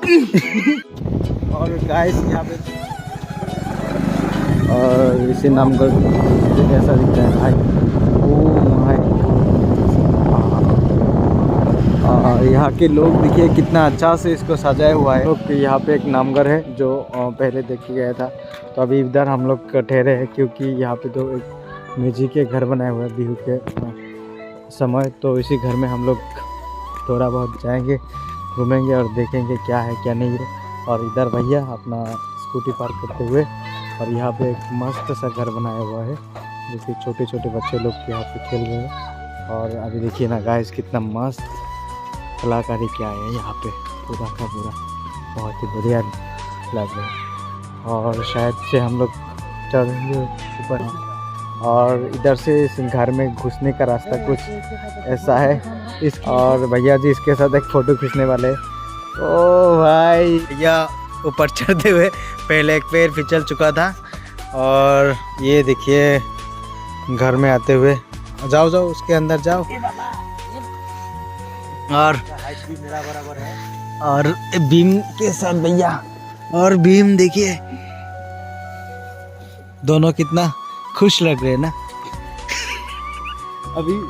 और गाइस यहाँ पे और इसी नाम का कैसा दिखता है भाई। ओ भाई यहाँ के लोग देखिए कितना अच्छा से इसको सजाया हुआ है। लोग यहाँ पे एक नामघर है जो पहले देख के गया था, तो अभी इधर हम लोग ठहरे हैं क्योंकि यहाँ पे तो एक म्यूजिक के घर बनाए हुए हैं बिहू के समय। तो इसी घर में हम लोग थोड़ा बहुत जाएंगे, घूमेंगे और देखेंगे क्या है क्या नहीं है। और इधर भैया अपना स्कूटी पार्क करते हुए, और यहाँ पे एक मस्त सा घर बनाया हुआ है जिसके छोटे छोटे बच्चे लोग यहाँ पे खेल रहे हैं। और अभी देखिए ना गाइस कितना मस्त कलाकारी क्या है यहाँ पे, पूरा का पूरा बहुत ही बढ़िया लग रहा है। और शायद से हम लोग चढ़ेंगे ऊपर, और इधर से इस घर में घुसने का रास्ता कुछ ऐसा है इस। और भैया जी इसके साथ एक फ़ोटो खींचने वाले। ओ भाई भैया ऊपर चढ़ते हुए पहले एक पैर फिसल चुका था, और ये देखिए घर में आते हुए। जाओ जाओ उसके अंदर जाओ। और मेरा बराबर है, और भीम के साथ भैया, और भीम देखिए दोनों कितना खुश लग रहे हैं ना अभी।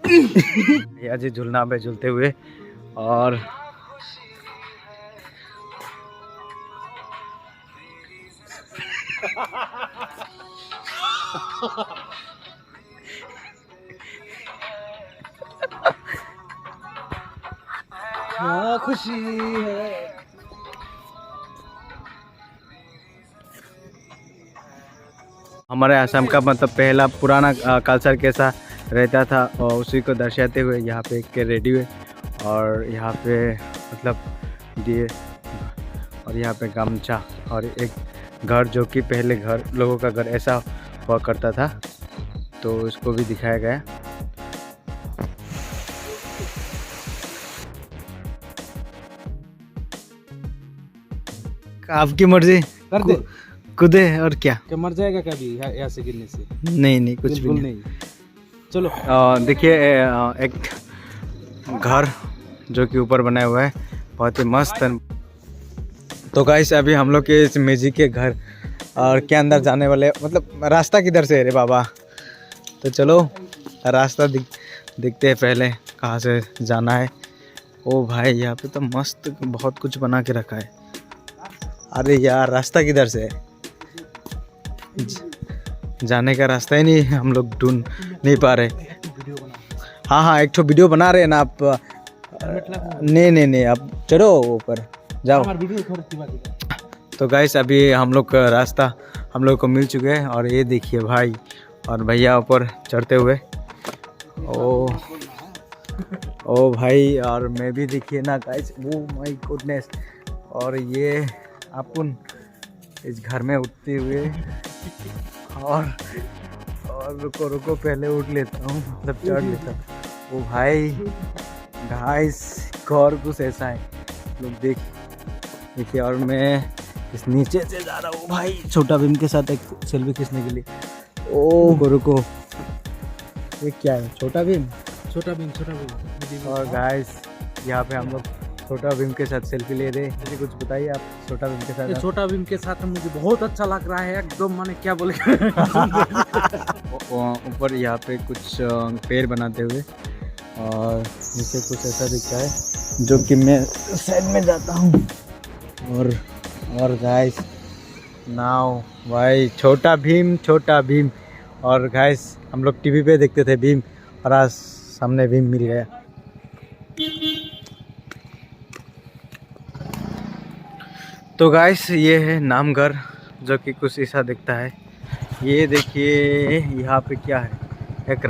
भैया जी झूलना पे झूलते हुए, और क्या खुशी है। हमारे आसाम का मतलब पहला पुराना कल्चर कैसा रहता था और उसी को दर्शाते हुए यहाँ पे एक रेडियो है, और यहाँ पे मतलब दिए, और यहाँ पे गमछा, और एक घर जो कि पहले घर लोगों का घर ऐसा हुआ करता था, तो इसको भी दिखाया गया। आपकी मर्जी कर दे, कूदे और क्या मर जाएगा कभी यहाँ से गिरने से? नहीं कुछ भी नहीं। चलो देखिए एक घर जो कि ऊपर बनाया हुआ है, बहुत ही मस्त है। तो गाइस अभी हम लोग के इस म्यूजिक के घर और के अंदर जाने वाले, मतलब रास्ता किधर से है रे बाबा, तो चलो रास्ता दिखते हैं पहले कहाँ से जाना है। ओ भाई यहाँ पे तो मस्त बहुत कुछ बना के रखा है। अरे यार रास्ता किधर से है, जाने का रास्ता ही नहीं, हम लोग ढूंढ नहीं पा रहे। हाँ एक तो वीडियो बना रहे हैं ना आप। नहीं आप चलो ऊपर जाओ। तो गाइस अभी हम लोग का रास्ता हम लोग को मिल चुके हैं, और ये देखिए भाई और भैया ऊपर चढ़ते हुए। ओ भाई, और मैं भी देखिए ना गाइस, वो माय गुडनेस। और ये अपन इस घर में उठते हुए, और रुको पहले उठ लेता हूँ, मतलब चढ़ लेता हूँ। ओ भाई गाइस घर कुछ ऐसा है, लोग देखिए। और मैं इस नीचे से जा रहा हूँ भाई छोटा भीम के साथ एक सेल्फी खींचने के लिए। ओ रुको, ये क्या है? छोटा भीम। और गाइस यहाँ पे हम लोग छोटा भीम के साथ सेल्फी ले रहे हैं। मुझे कुछ बताइए आप छोटा भीम के साथ। छोटा भीम के साथ मुझे बहुत अच्छा लग रहा है एकदम, माने क्या बोले ऊपर यहाँ पे कुछ पेड़ बनाते हुए, और नीचे कुछ ऐसा दिखता है जो कि मैं साइड में जाता हूँ। और गाइस नाउ भाई छोटा भीम। और गाइस हम लोग टीवी पे देखते थे भीम, और आज सामने भीम मिल गया। तो गाइस ये है नामघर जो कि कुछ ऐसा दिखता है। ये देखिए यहाँ पे क्या है, एक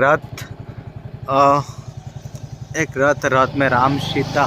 रथ रात में राम सीता